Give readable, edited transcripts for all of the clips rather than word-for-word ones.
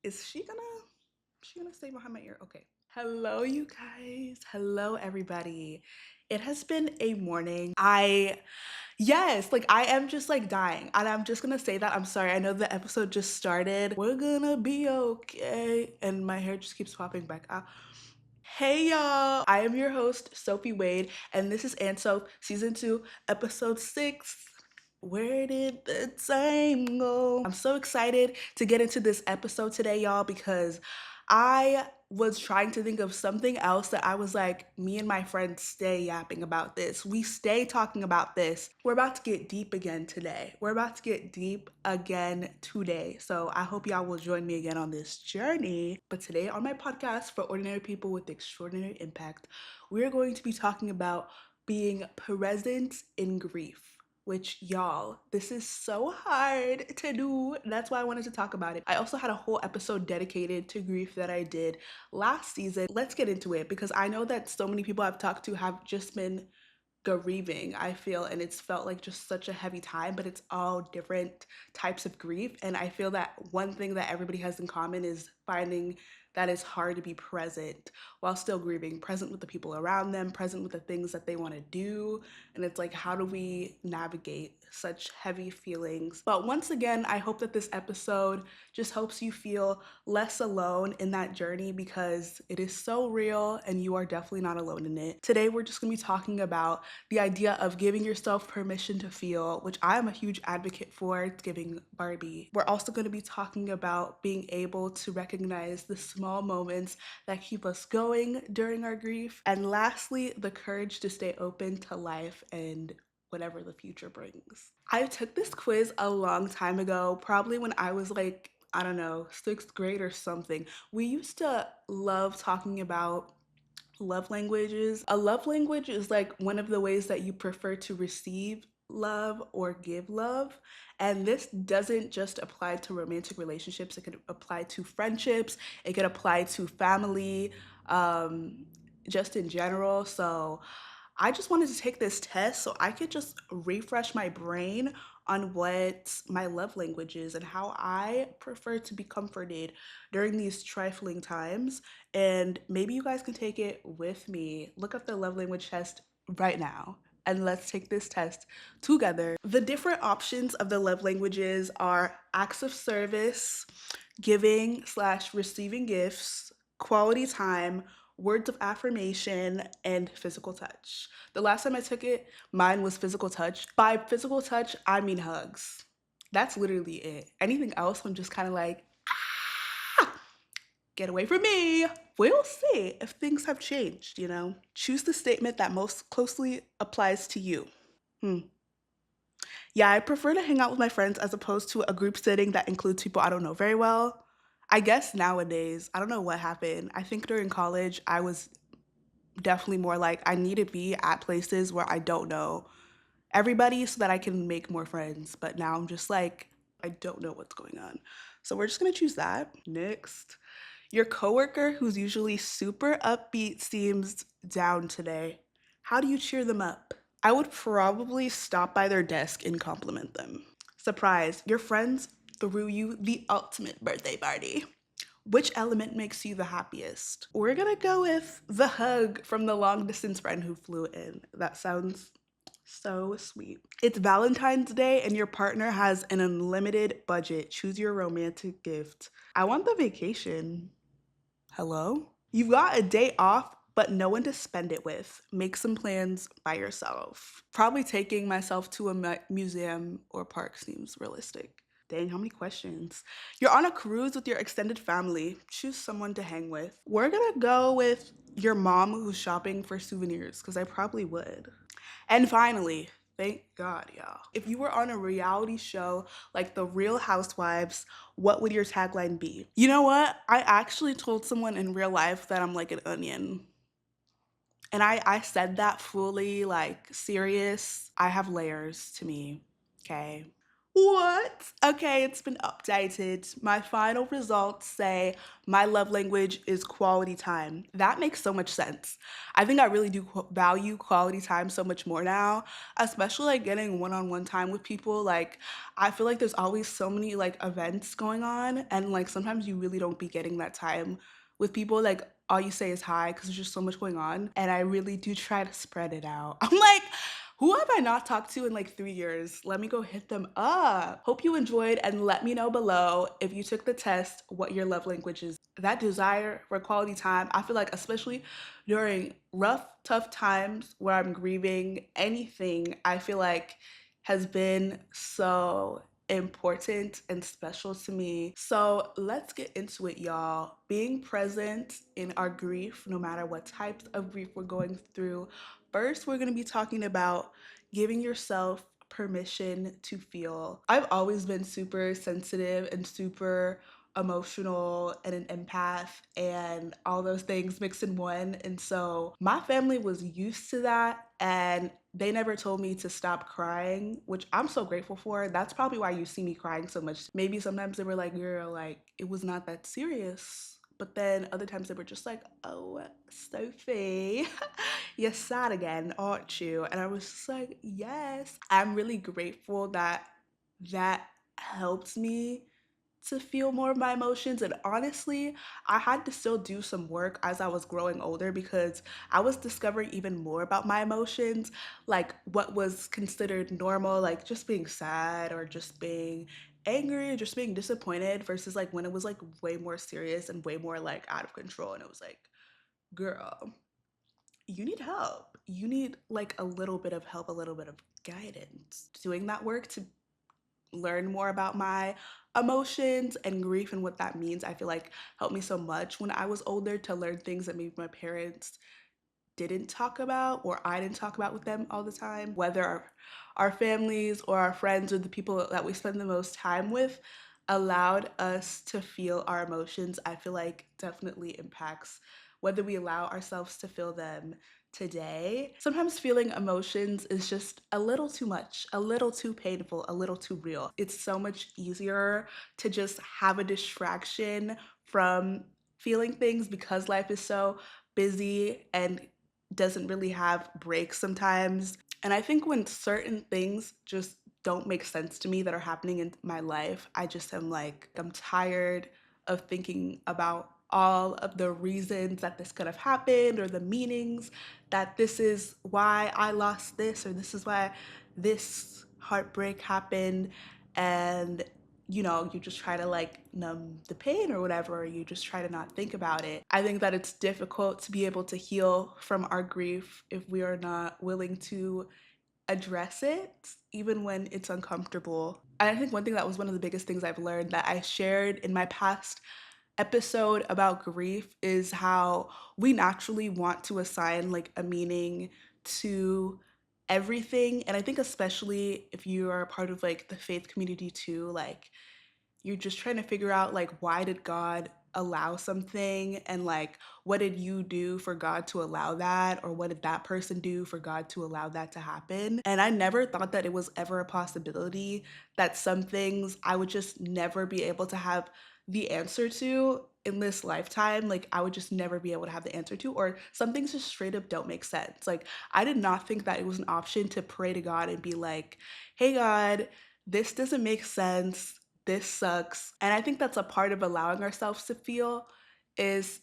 Is she gonna stay behind my ear? Okay. Hello, you guys. Hello, everybody. It has been a morning. Yes, like I am just like dying. And I'm just gonna say that. I'm sorry. I know the episode just started. We're gonna be okay. And my hair just keeps popping back out. Hey y'all, I am your host, Sophie Wade, and this is Andsoph, season 2, episode 6. Where did the time go? I'm so excited to get into this episode today, y'all, because I was trying to think of something else that I was like, me and my friends stay yapping about this. We stay talking about this. We're about to get deep again today. We're about to get deep again today. So I hope y'all will join me again on this journey. But today on my podcast for ordinary people with extraordinary impact, we're going to be talking about being present in grief. Which, y'all, this is so hard to do. That's why I wanted to talk about it. I also had a whole episode dedicated to grief that I did last season. Let's get into it because I know that so many people I've talked to have just been grieving, I feel, and it's felt like just such a heavy time, but it's all different types of grief. And I feel that one thing that everybody has in common is finding that it's hard to be present while still grieving, present with the people around them, present with the things that they want to do. And it's like, how do we navigate such heavy feelings? But once again, I hope that this episode just helps you feel less alone in that journey because it is so real and you are definitely not alone in it. Today, we're just gonna be talking about the idea of giving yourself permission to feel, which I am a huge advocate for. It's giving Barbie. We're also gonna be talking about being able to recognize the small moments that keep us going during our grief. And lastly, the courage to stay open to life and whatever the future brings. I took this quiz a long time ago, probably when I was like, I don't know, 6th grade or something. We used to love talking about love languages. A love language is like one of the ways that you prefer to receive love or give love. And this doesn't just apply to romantic relationships, it could apply to friendships, it could apply to family, just in general. So I just wanted to take this test so I could just refresh my brain on what my love language is and how I prefer to be comforted during these trifling times. And maybe you guys can take it with me. Look up the love language test right now. And let's take this test together. The different options of the love languages are acts of service, giving/receiving gifts, quality time, words of affirmation, and physical touch. The last time I took it, mine was physical touch. By physical touch, I mean hugs. That's literally it. Anything else, I'm just kind of like, ah, get away from me. We'll see if things have changed, you know? Choose the statement that most closely applies to you. Yeah, I prefer to hang out with my friends as opposed to a group setting that includes people I don't know very well. I guess nowadays, I don't know what happened. I think during college, I was definitely more like I need to be at places where I don't know everybody so that I can make more friends. But now I'm just like, I don't know what's going on. So we're just gonna choose that. Next. Your coworker who's usually super upbeat seems down today. How do you cheer them up? I would probably stop by their desk and compliment them. Surprise, your friends threw you the ultimate birthday party. Which element makes you the happiest? We're gonna go with the hug from the long distance friend who flew in. That sounds so sweet. It's Valentine's Day and your partner has an unlimited budget. Choose your romantic gift. I want the vacation. Hello? You've got a day off, but no one to spend it with. Make some plans by yourself. Probably taking myself to a museum or park seems realistic. Dang, how many questions? You're on a cruise with your extended family. Choose someone to hang with. We're gonna go with your mom who's shopping for souvenirs, because I probably would. And finally, thank God, y'all. If you were on a reality show like The Real Housewives, what would your tagline be? You know what? I actually told someone in real life that I'm like an onion. And I said that fully, like serious. I have layers to me, okay? What? Okay, it's been updated. My final results say my love language is quality time. That makes so much sense. I think I really do value quality time so much more now, especially like getting one-on-one time with people. Like, I feel like there's always so many like events going on, and like sometimes you really don't be getting that time with people. Like, all you say is hi because there's just so much going on, and I really do try to spread it out. I'm like, who have I not talked to in like 3 years? Let me go hit them up. Hope you enjoyed and let me know below if you took the test what your love language is. That desire for quality time, I feel like, especially during rough, tough times where I'm grieving, anything, I feel like has been so important and special to me. So let's get into it, y'all. Being present in our grief, no matter what types of grief we're going through. First, we're going to be talking about giving yourself permission to feel. I've always been super sensitive and super emotional and an empath and all those things mixed in one. And so my family was used to that, and they never told me to stop crying, which I'm so grateful for. That's probably why you see me crying so much. Maybe sometimes they were like, girl, like it was not that serious. But then other times they were just like, oh, Sophie, you're sad again, aren't you? And I was just like, yes. I'm really grateful that that helped me to feel more of my emotions. And honestly, I had to still do some work as I was growing older because I was discovering even more about my emotions, like what was considered normal, like just being sad or just being angry or just being disappointed versus like when it was like way more serious and way more like out of control. And it was like, girl, you need help. You need like a little bit of help, a little bit of guidance. Doing that work to learn more about my emotions and grief and what that means, I feel like helped me so much when I was older to learn things that maybe my parents didn't talk about or I didn't talk about with them all the time. Whether our families or our friends or the people that we spend the most time with allowed us to feel our emotions, I feel like definitely impacts whether we allow ourselves to feel them today. Sometimes feeling emotions is just a little too much, a little too painful, a little too real. It's so much easier to just have a distraction from feeling things because life is so busy and doesn't really have breaks sometimes. And I think when certain things just don't make sense to me that are happening in my life, I just am like, I'm tired of thinking about all of the reasons that this could have happened or the meanings that this is why I lost this or this is why this heartbreak happened. And you just try to like numb the pain or whatever, or you just try to not think about it. I think that it's difficult to be able to heal from our grief if we are not willing to address it, even when it's uncomfortable. And I think one thing that was one of the biggest things I've learned that I shared in my past episode about grief is how we naturally want to assign like a meaning to everything. And I think especially if you are a part of like the faith community too, like you're just trying to figure out like why did God allow something, and like what did you do for God to allow that, or what did that person do for God to allow that to happen. And I never thought that it was ever a possibility that some things I would just never be able to have the answer to in this lifetime. Like I would just never be able to have the answer to, or some things just straight up don't make sense. Like I did not think that it was an option to pray to God and be like, hey God, this doesn't make sense, this sucks. And I think that's a part of allowing ourselves to feel, is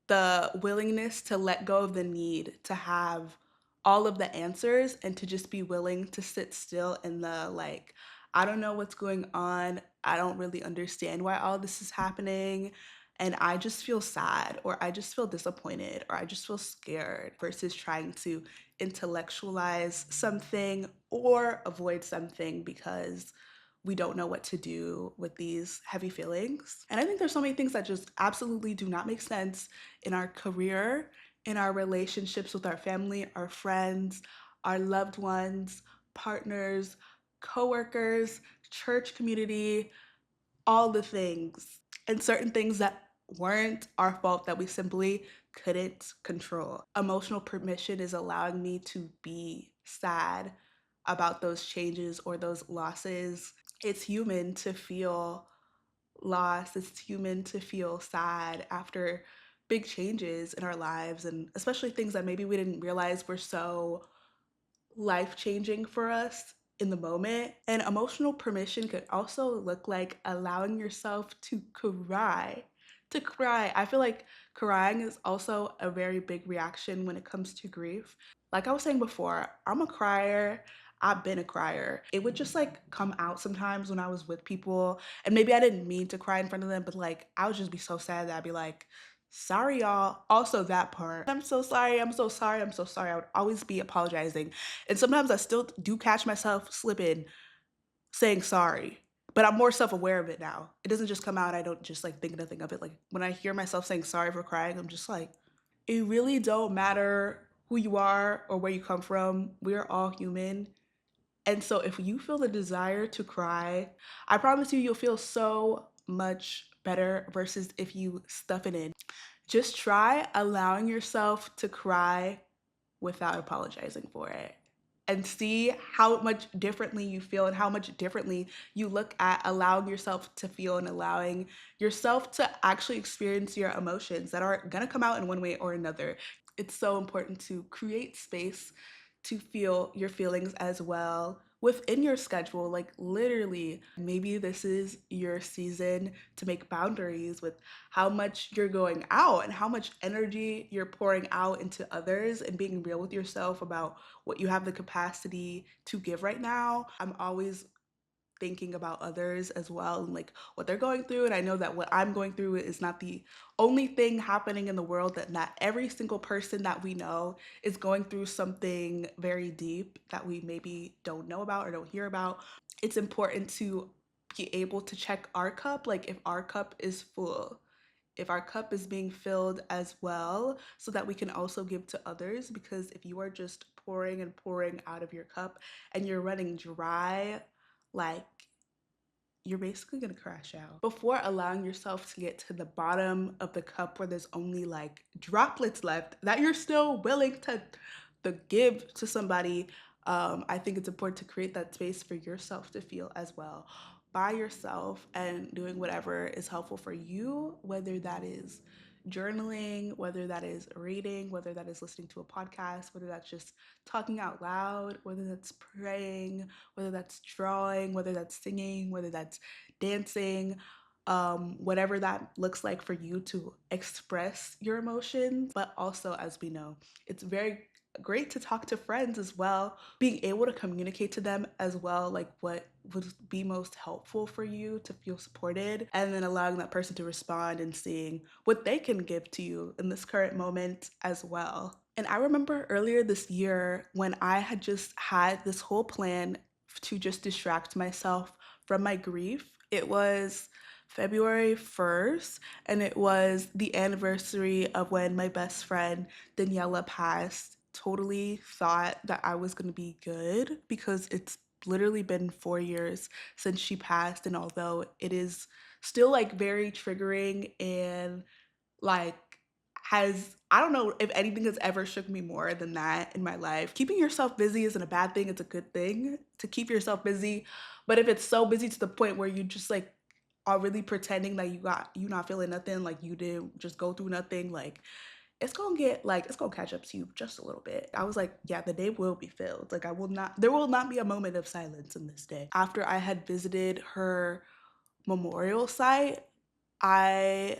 the willingness to let go of the need to have all of the answers and to just be willing to sit still in the like, I don't know what's going on. I don't really understand why all this is happening. And I just feel sad, or I just feel disappointed, or I just feel scared, versus trying to intellectualize something or avoid something because we don't know what to do with these heavy feelings. And I think there's so many things that just absolutely do not make sense in our career, in our relationships with our family, our friends, our loved ones, partners, coworkers, church community, all the things. And certain things that weren't our fault that we simply couldn't control. Emotional permission is allowing me to be sad about those changes or those losses. It's human to feel lost. It's human to feel sad after big changes in our lives, and especially things that maybe we didn't realize were so life changing for us in the moment. And emotional permission could also look like allowing yourself to cry. To cry. I feel like crying is also a very big reaction when it comes to grief. Like I was saying before, I'm a crier. I've been a crier. It would just like come out sometimes when I was with people, and maybe I didn't mean to cry in front of them, but like I would just be so sad that I'd be like, sorry, y'all. Also, that part. I'm so sorry. I'm so sorry. I'm so sorry. I would always be apologizing. And sometimes I still do catch myself slipping, saying sorry. But I'm more self aware of it now. It doesn't just come out. I don't just like think nothing of it. Like when I hear myself saying sorry for crying, I'm just like, it really don't matter who you are or where you come from. We're all human. And so if you feel the desire to cry, I promise you, you'll feel so much better versus if you stuff it in. Just try allowing yourself to cry without apologizing for it, and see how much differently you feel and how much differently you look at allowing yourself to feel and allowing yourself to actually experience your emotions that are gonna come out in one way or another. It's so important to create space to feel your feelings as well within your schedule. Like, literally, maybe this is your season to make boundaries with how much you're going out and how much energy you're pouring out into others, and being real with yourself about what you have the capacity to give right now. I'm always thinking about others as well, and like what they're going through, and I know that what I'm going through is not the only thing happening in the world, that not every single person that we know is going through something very deep that we maybe don't know about or don't hear about. It's important to be able to check our cup, like if our cup is full, if our cup is being filled as well, so that we can also give to others. Because if you are just pouring and pouring out of your cup and you're running dry, like, you're basically gonna crash out. Before allowing yourself to get to the bottom of the cup where there's only like droplets left that you're still willing to give to somebody, I think it's important to create that space for yourself to feel as well by yourself, and doing whatever is helpful for you, whether that is journaling, whether that is reading, whether that is listening to a podcast, whether that's just talking out loud, whether that's praying, whether that's drawing, whether that's singing, whether that's dancing, whatever that looks like for you to express your emotions. But also, as we know, it's very great to talk to friends as well, being able to communicate to them as well, like what would be most helpful for you to feel supported, and then allowing that person to respond and seeing what they can give to you in this current moment as well. And I remember earlier this year when I had just had this whole plan to just distract myself from my grief. It was February 1st, and it was the anniversary of when my best friend Daniela passed. Totally thought that I was going to be good because it's literally been 4 years since she passed. And although it is still like very triggering and like has, I don't know if anything has ever shook me more than that in my life. Keeping yourself busy isn't a bad thing, it's a good thing to keep yourself busy. But if it's so busy to the point where you just like are really pretending that you not feeling nothing, like you didn't just go through nothing, like it's gonna catch up to you just a little bit. I was like, yeah, the day will be filled. Like, there will not be a moment of silence in this day. After I had visited her memorial site, I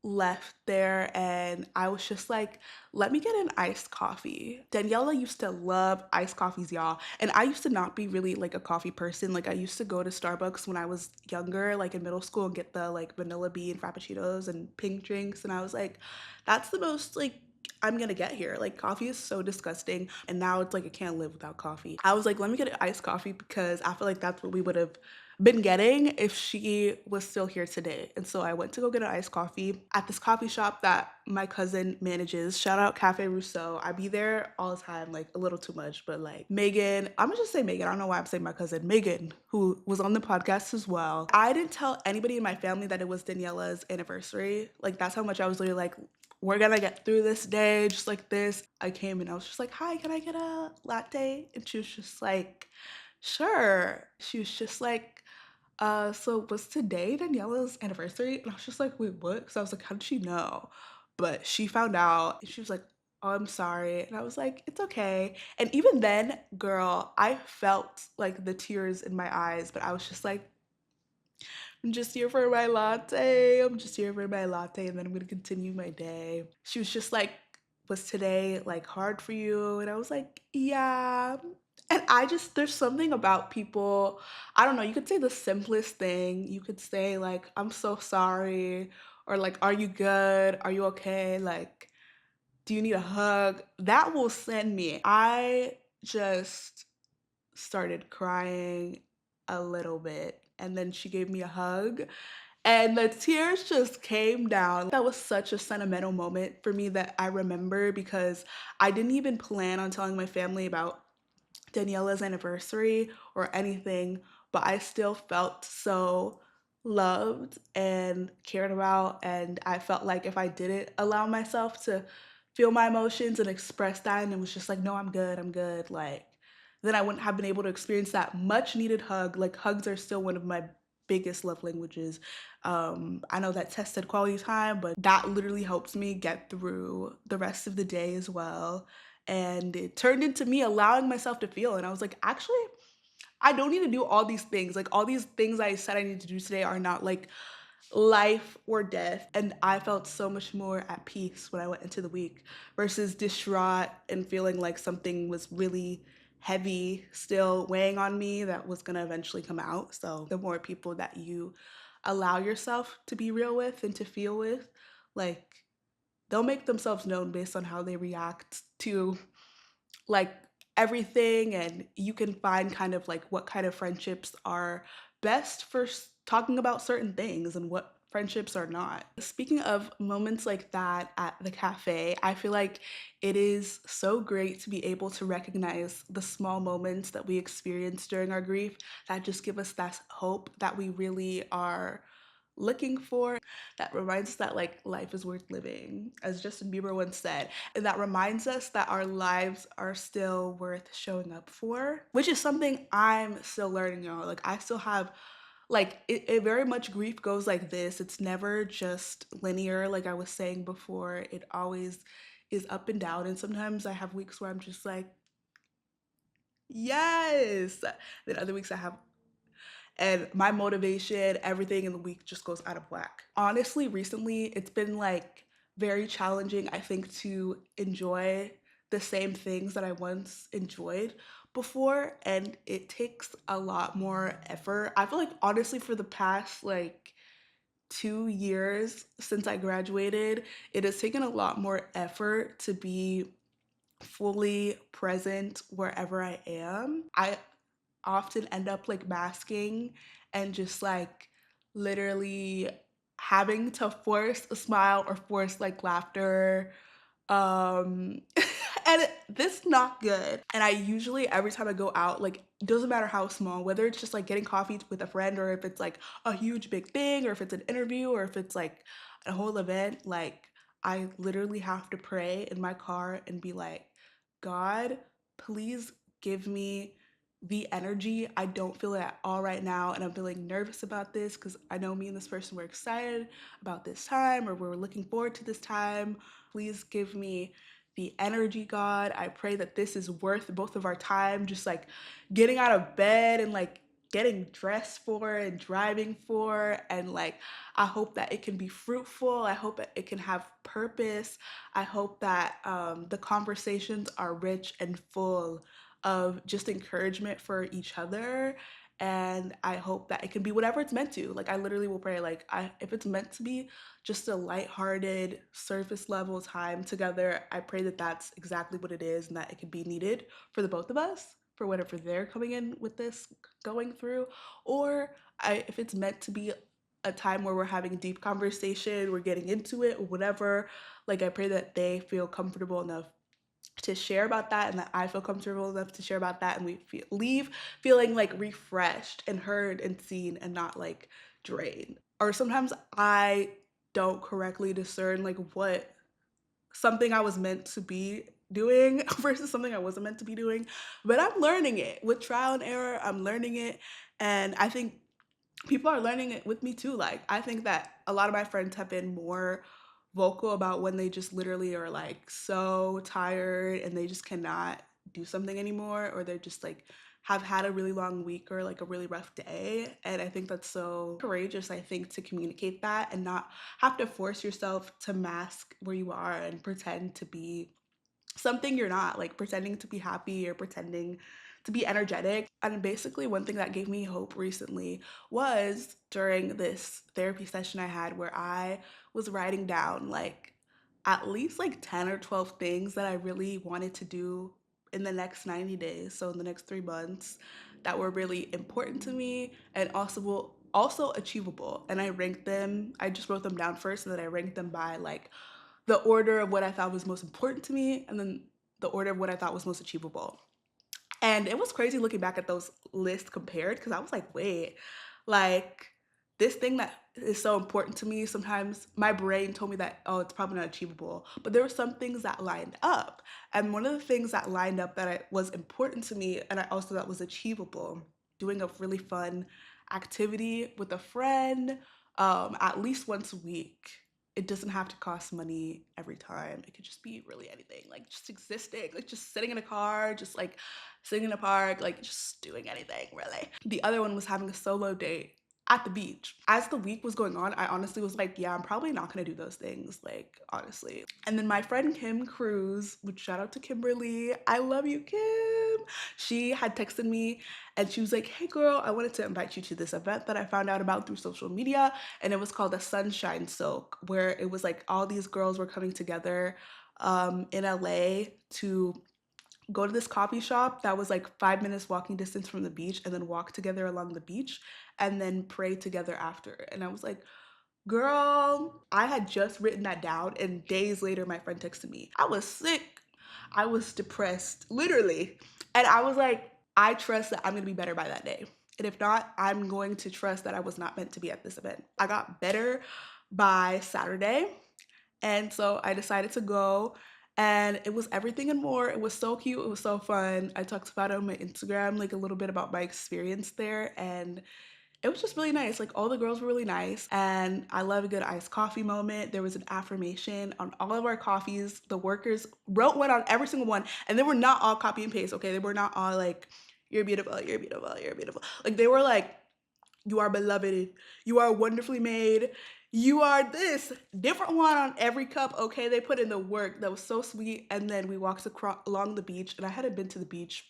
left there and I was just like, let me get an iced coffee. Daniela used to love iced coffees, y'all. And I used to not be really like a coffee person. Like, I used to go to Starbucks when I was younger, like in middle school, and get the like vanilla bean frappuccinos and pink drinks. And I was like, that's the most like I'm gonna get here. Like, coffee is so disgusting. And now it's like I can't live without coffee. I was like, let me get an iced coffee because I feel like that's what we would have been getting if she was still here today. And so I went to go get an iced coffee at this coffee shop that my cousin manages. Shout out Cafe Rousseau. I be there all the time, like a little too much, but like Megan, I'm gonna just say Megan. I don't know why I'm saying my cousin, Megan, who was on the podcast as well. I didn't tell anybody in my family that it was Daniela's anniversary. Like, that's how much I was literally like, we're gonna get through this day just like this. I came and I was just like, hi, can I get a latte? And she was just like, sure. She was just like, So was today Daniela's anniversary? And I was just like, wait, what? Because I was like, how did she know? But she found out and she was like, oh, I'm sorry. And I was like, it's okay. And even then, girl, I felt like the tears in my eyes, but I was just like, I'm just here for my latte. I'm just here for my latte, and then I'm gonna continue my day. She was just like, was today like hard for you? And I was like, yeah. And I just, there's something about people, I don't know, you could say the simplest thing. You could say, like, I'm so sorry, or like, are you good? Are you okay? Like, do you need a hug? That will send me. I just started crying a little bit, and then she gave me a hug and the tears just came down. That was such a sentimental moment for me that I remember because I didn't even plan on telling my family about Daniela's anniversary or anything, but I still felt so loved and cared about. And I felt like if I didn't allow myself to feel my emotions and express that, and it was just like, no, I'm good, like, then I wouldn't have been able to experience that much needed hug. Like, hugs are still one of my biggest love languages. I know that tested quality time, but that literally helps me get through the rest of the day as well. And it turned into me allowing myself to feel. And I was like, actually, I don't need to do all these things. Like, all these things I said I need to do today are not like life or death. And I felt so much more at peace when I went into the week versus distraught and feeling like something was really heavy still weighing on me that was going to eventually come out. So the more people that you allow yourself to be real with and to feel with, like, they'll make themselves known based on how they react to like everything, and you can find kind of like what kind of friendships are best for talking about certain things and what friendships are not. Speaking of moments like that at the cafe, I feel like it is so great to be able to recognize the small moments that we experience during our grief that just give us that hope that we really are looking for, that reminds us that like life is worth living, as Justin Bieber once said, and that reminds us that our lives are still worth showing up for, which is something I'm still learning, y'all. Like, I still have like it very much, grief goes like this. It's never just linear, like I was saying before. It always is up and down, and sometimes I have weeks where I'm just like, yes, then other weeks I have, and my motivation, everything in the week just goes out of whack. Honestly, recently it's been like very challenging, I think, to enjoy the same things that I once enjoyed before, and it takes a lot more effort. I feel like honestly for the past like 2 years since I graduated, it has taken a lot more effort to be fully present wherever I am. I often end up like masking and just like literally having to force a smile or force like laughter. um and this is not good. And I usually, every time I go out, like, doesn't matter how small, whether it's just like getting coffee with a friend, or if it's like a huge big thing, or if it's an interview, or if it's like a whole event, like, I literally have to pray in my car and be like, God, please give me the energy. I don't feel it at all right now, and I'm feeling nervous about this because I know me and this person were excited about this time, or we're looking forward to this time. Please give me the energy, God. I pray that this is worth both of our time, just like getting out of bed and like getting dressed for and driving for. And like, I hope that it can be fruitful. I hope that it can have purpose. I hope that the conversations are rich and full of just encouragement for each other. And I hope that it can be whatever it's meant to. Like, I literally will pray, like, if it's meant to be just a lighthearted, surface level time together, I pray that that's exactly what it is, and that it could be needed for the both of us, for whatever they're coming in with this, going through. Or if it's meant to be a time where we're having a deep conversation, we're getting into it, or whatever, like, I pray that they feel comfortable enough to share about that, and that I feel comfortable enough to share about that, and we leave feeling like refreshed and heard and seen, and not like drained. Or sometimes I don't correctly discern like what something I was meant to be doing versus something I wasn't meant to be doing, but I'm learning it with trial and error. I'm learning it, and I think people are learning it with me too. Like, I think that a lot of my friends have been more vocal about when they just literally are like so tired and they just cannot do something anymore, or they're just like have had a really long week or like a really rough day. And I think that's so courageous, I think, to communicate that and not have to force yourself to mask where you are and pretend to be something you're not, like pretending to be happy or pretending to be energetic. And basically, one thing that gave me hope recently was during this therapy session I had where I was writing down like at least like 10 or 12 things that I really wanted to do in the next 90 days, so in the next 3 months, that were really important to me and also achievable. And I ranked them, I just wrote them down first, and then I ranked them by like the order of what I thought was most important to me, and then the order of what I thought was most achievable. And it was crazy looking back at those lists compared, because I was like, wait, like this thing that is so important to me, sometimes my brain told me that, oh, it's probably not achievable. But there were some things that lined up. And one of the things that lined up that was important to me and I also thought was achievable, doing a really fun activity with a friend at least once a week. It doesn't have to cost money every time. It could just be really anything, like just existing, like just sitting in a car, just like sitting in a park, like just doing anything really. The other one was having a solo date at the beach. As the week was going on, I honestly was like, yeah, I'm probably not gonna do those things, like honestly. And then my friend Kim Cruz, which shout out to Kimberly, I love you, Kim. She had texted me and she was like, hey girl, I wanted to invite you to this event that I found out about through social media. And it was called the Sunshine Soak, where it was like all these girls were coming together in LA to go to this coffee shop that was like 5 minutes walking distance from the beach, and then walk together along the beach and then pray together after. And I was like, girl, I had just written that down, and days later my friend texted me. I was sick. I was depressed, literally. And I was like, I trust that I'm gonna be better by that day. And if not, I'm going to trust that I was not meant to be at this event. I got better by Saturday. And so I decided to go, and it was everything and more. It was so cute. It was so fun. I talked about it on my Instagram, like a little bit about my experience there. And it was just really nice. Like all the girls were really nice, and I love a good iced coffee moment. There was an affirmation on all of our coffees. The workers wrote one on every single one, and they were not all copy and paste, okay? They were not all like, you're beautiful, you're beautiful, you're beautiful. Like they were like, you are beloved, you are wonderfully made, you are this different one on every cup, okay? They put in the work. That was so sweet. And then we walked across along the beach, and I hadn't been to the beach,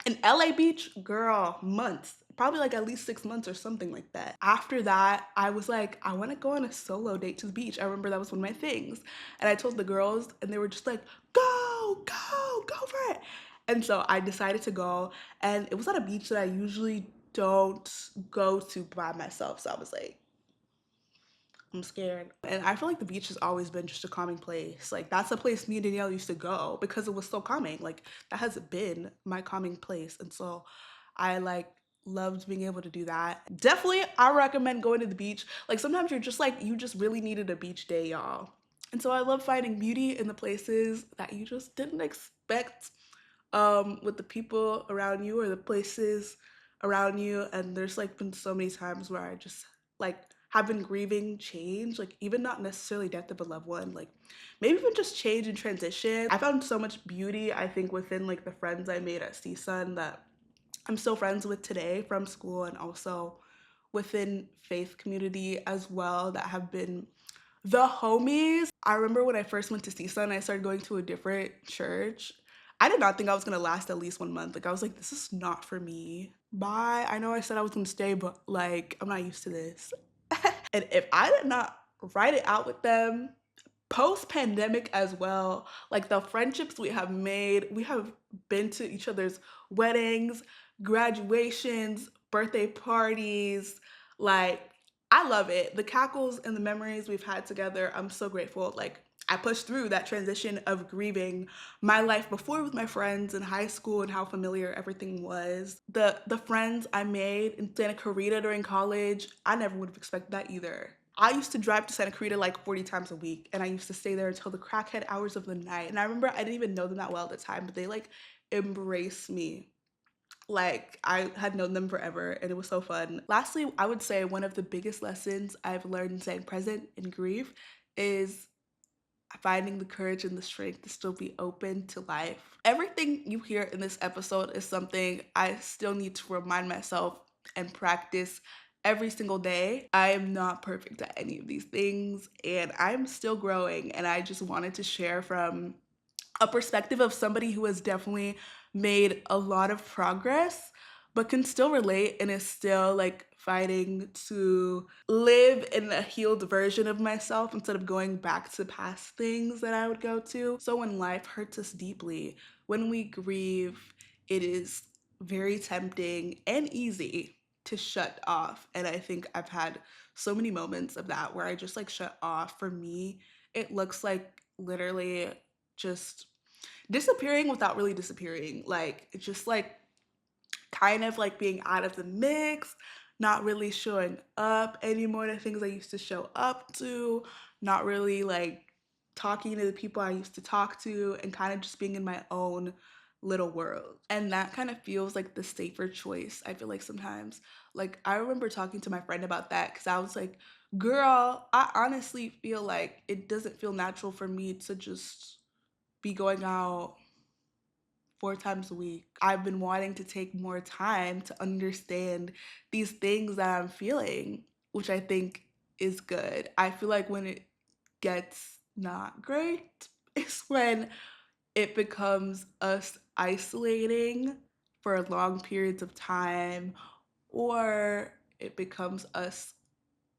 an LA beach, girl, months, probably like at least 6 months or something like that. After that, I was like, I want to go on a solo date to the beach. I remember that was one of my things. And I told the girls, and they were just like, go for it. And so I decided to go, and it was at a beach that I usually don't go to by myself. So I was like, I'm scared. And I feel like the beach has always been just a calming place. Like that's a place me and Danielle used to go because it was so calming. Like that has been my calming place. And so I like loved being able to do that. Definitely I recommend going to the beach. Like sometimes you're just like, you just really needed a beach day, y'all. And so I love finding beauty in the places that you just didn't expect, with the people around you or the places around you. And there's like been so many times where I just like have been grieving change, like even not necessarily death of a loved one, like maybe even just change and transition. I found so much beauty, I think, within like the friends I made at CSUN that I'm still friends with today from school, and also within faith community as well, that have been the homies. I remember when I first went to CSUN, I started going to a different church. I did not think I was gonna last at least 1 month. Like I was like, this is not for me. Bye. I know I said I was gonna stay, but like I'm not used to this. And if I did not write it out with them, post pandemic as well, like the friendships we have made, we have been to each other's weddings, graduations, birthday parties. Like, I love it. The cackles and the memories we've had together, I'm so grateful. Like, I pushed through that transition of grieving my life before with my friends in high school and how familiar everything was. The friends I made in Santa Clarita during college, I never would have expected that either. I used to drive to Santa Clarita like 40 times a week, and I used to stay there until the crackhead hours of the night. And I remember I didn't even know them that well at the time, but they like embraced me. Like I had known them forever and it was so fun. Lastly, I would say one of the biggest lessons I've learned in staying present in grief is finding the courage and the strength to still be open to life. Everything you hear in this episode is something I still need to remind myself and practice every single day. I am not perfect at any of these things and I'm still growing, and I just wanted to share from a perspective of somebody who has definitely made a lot of progress but can still relate and is still like fighting to live in a healed version of myself instead of going back to past things that I would go to. So when life hurts us deeply, when we grieve, it is very tempting and easy to shut off. And I think I've had so many moments of that where I just like shut off. For me, it looks like literally just disappearing without really disappearing. Like it's just like kind of like being out of the mix, not really showing up anymore to things I used to show up to, not really like talking to the people I used to talk to, and kind of just being in my own little world. And that kind of feels like the safer choice, I feel like sometimes. Like I remember talking to my friend about that because I was like, girl, I honestly feel like it doesn't feel natural for me to just be going out 4 times a week. I've been wanting to take more time to understand these things that I'm feeling, which I think is good. I feel like when it gets not great is when it becomes us isolating for long periods of time, or it becomes us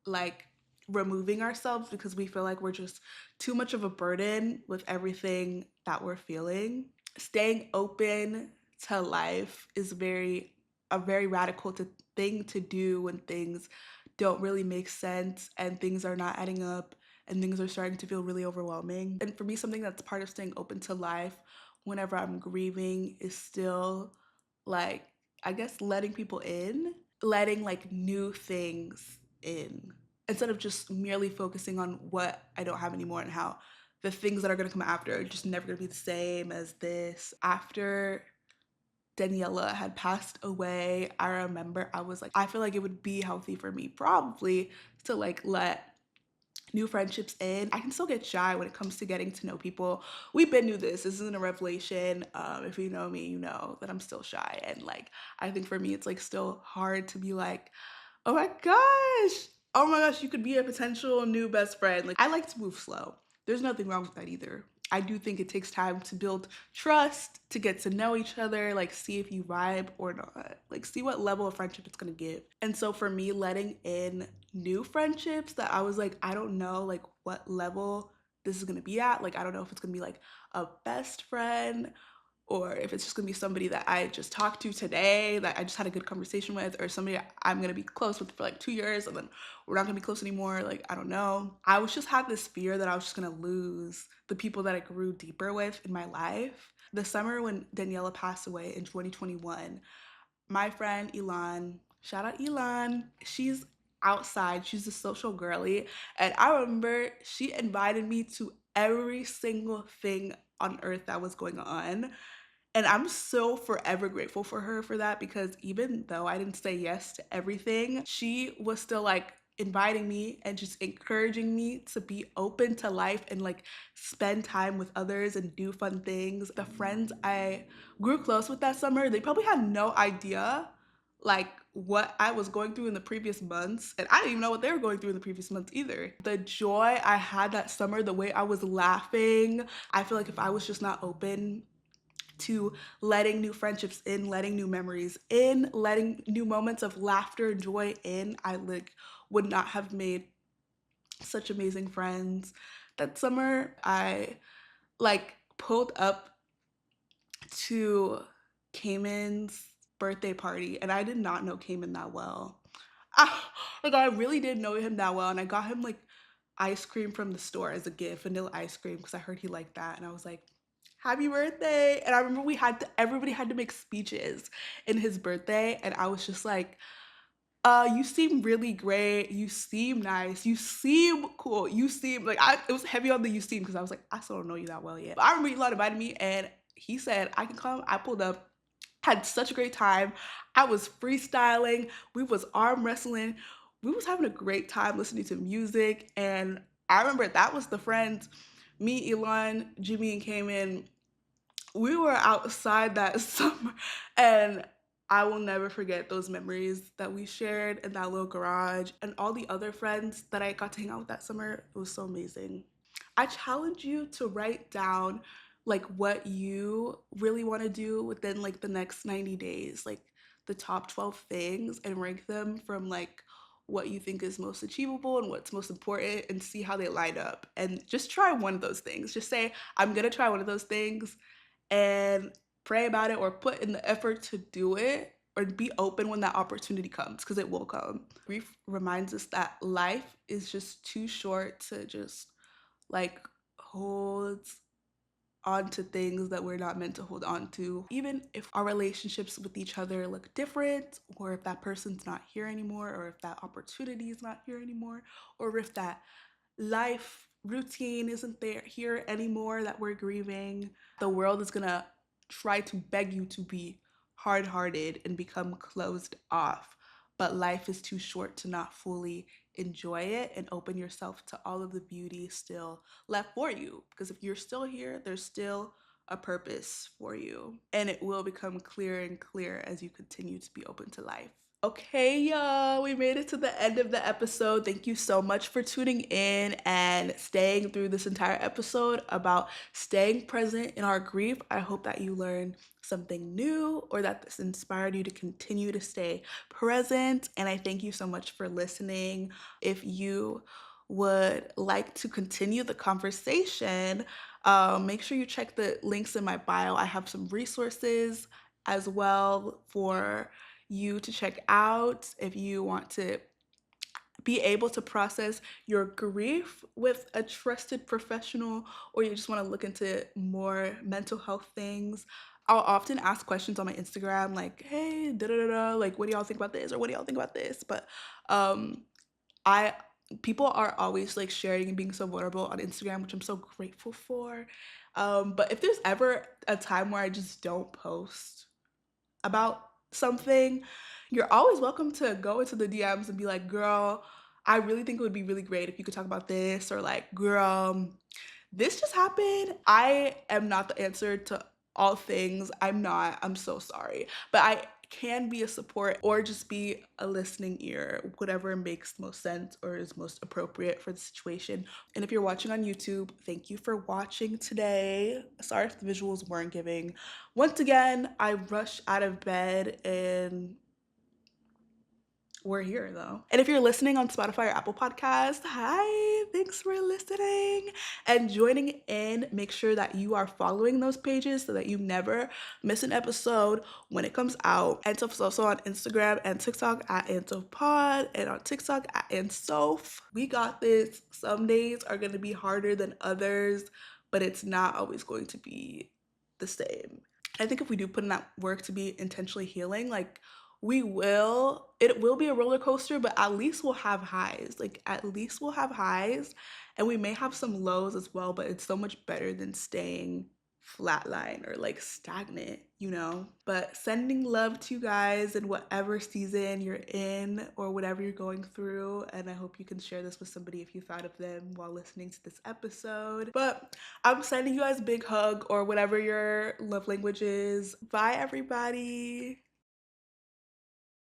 like removing ourselves because we feel like we're just too much of a burden with everything that we're feeling. Staying open to life is a very radical thing to do when things don't really make sense and things are not adding up and things are starting to feel really overwhelming. And for me, something that's part of staying open to life whenever I'm grieving is still like, I guess, letting people in, letting like new things in, instead of just merely focusing on what I don't have anymore and how the things that are gonna come after are just never gonna be the same as this. After Daniela had passed away, I remember I was like, I feel like it would be healthy for me probably to like let new friendships in. I can still get shy when it comes to getting to know people. We've been through this. This isn't a revelation. If you know me, you know that I'm still shy. And like, I think for me, it's like still hard to be like, oh my gosh, oh my gosh, you could be a potential new best friend. Like, I like to move slow. There's nothing wrong with that either. I do think it takes time to build trust, to get to know each other, like see if you vibe or not, like see what level of friendship it's gonna give. And so for me, letting in new friendships that I was like, I don't know like what level this is gonna be at. Like, I don't know if it's gonna be like a best friend or if it's just gonna be somebody that I just talked to today that I just had a good conversation with, or somebody I'm gonna be close with for like 2 years and then we're not gonna be close anymore. Like, I don't know. I was just had this fear that I was just gonna lose the people that I grew deeper with in my life. The summer when Daniela passed away in 2021, my friend Elan, shout out Elan, she's outside, she's a social girly, and I remember she invited me to every single thing on earth that was going on. And I'm so forever grateful for her for that, because even though I didn't say yes to everything, she was still like inviting me and just encouraging me to be open to life and like spend time with others and do fun things. The friends I grew close with that summer, they probably had no idea like what I was going through in the previous months, and I didn't even know what they were going through in the previous months either. The joy I had that summer, the way I was laughing, I feel like if I was just not open to letting new friendships in, letting new memories in, letting new moments of laughter and joy in, I like would not have made such amazing friends. That summer, I like pulled up to Cayman's birthday party, and I did not know Cayman that well. Like I really didn't know him that well, and I got him like ice cream from the store as a gift, vanilla ice cream, because I heard he liked that, and I was like, happy birthday. And I remember everybody had to make speeches in his birthday, and I was just like, you seem really great, you seem nice, you seem cool, you seem like, it was heavy on the you seem because I was like, I still don't know you that well yet. But I remember Elon invited me and he said I can come. I pulled up, Had such a great time. I was freestyling, we was arm wrestling, we was having a great time listening to music. And I remember that was the friends, me, Elon, Jimmy, and Cayman. We were outside that summer, and I will never forget those memories that we shared in that little garage and all the other friends that I got to hang out with that summer. It was so amazing. I challenge you to write down like what you really want to do within like the next 90 days, like the top 12 things, and rank them from like what you think is most achievable and what's most important, and see how they line up. And just try one of those things. Just say, I'm gonna try one of those things, and pray about it or put in the effort to do it, or be open when that opportunity comes, because it will come. Grief reminds us that life is just too short to just like hold on to things that we're not meant to hold on to. Even if our relationships with each other look different, or if that person's not here anymore, or if that opportunity is not here anymore, or if that life routine isn't there here anymore that we're grieving, the world is gonna try to beg you to be hard-hearted and become closed off. But life is too short to not fully enjoy it and open yourself to all of the beauty still left for you. Because if you're still here, there's still a purpose for you. And it will become clearer and clearer as you continue to be open to life. Okay, y'all, we made it to the end of the episode. Thank you so much for tuning in and staying through this entire episode about staying present in our grief. I hope that you learned something new, or that this inspired you to continue to stay present. And I thank you so much for listening. If you would like to continue the conversation, make sure you check the links in my bio. I have some resources as well for you to check out if you want to be able to process your grief with a trusted professional, or you just want to look into more mental health things. I'll often ask questions on my Instagram like, hey, da da da da, like, what do y'all think about this? Or what do y'all think about this? But um, I people are always like sharing and being so vulnerable on Instagram, which I'm so grateful for. But if there's ever a time where I just don't post about something, you're always welcome to go into the DMs and be like, girl, I really think it would be really great if you could talk about this, or like, girl, this just happened. I am not the answer to all things. I'm not. I'm so sorry. But I can be a support, or just be a listening ear, whatever makes most sense or is most appropriate for the situation. And if you're watching on YouTube, thank you for watching today. Sorry if the visuals weren't giving. Once again, I rushed out of bed, and we're here though. And if you're listening on Spotify or Apple Podcasts, hi, thanks for listening and joining in. Make sure that you are following those pages so that you never miss an episode when it comes out. Andsoph is also on Instagram and TikTok at AndsopHPod, and on TikTok at Andsoph. We got this. Some days are going to be harder than others, but it's not always going to be the same. I think if we do put in that work to be intentionally healing, like, it will be a roller coaster, but at least we'll have highs. Like, at least we'll have highs, and we may have some lows as well, but it's so much better than staying flatline or like stagnant, you know? But sending love to you guys in whatever season you're in or whatever you're going through. And I hope you can share this with somebody if you thought of them while listening to this episode. But I'm sending you guys a big hug, or whatever your love language is. Bye, everybody.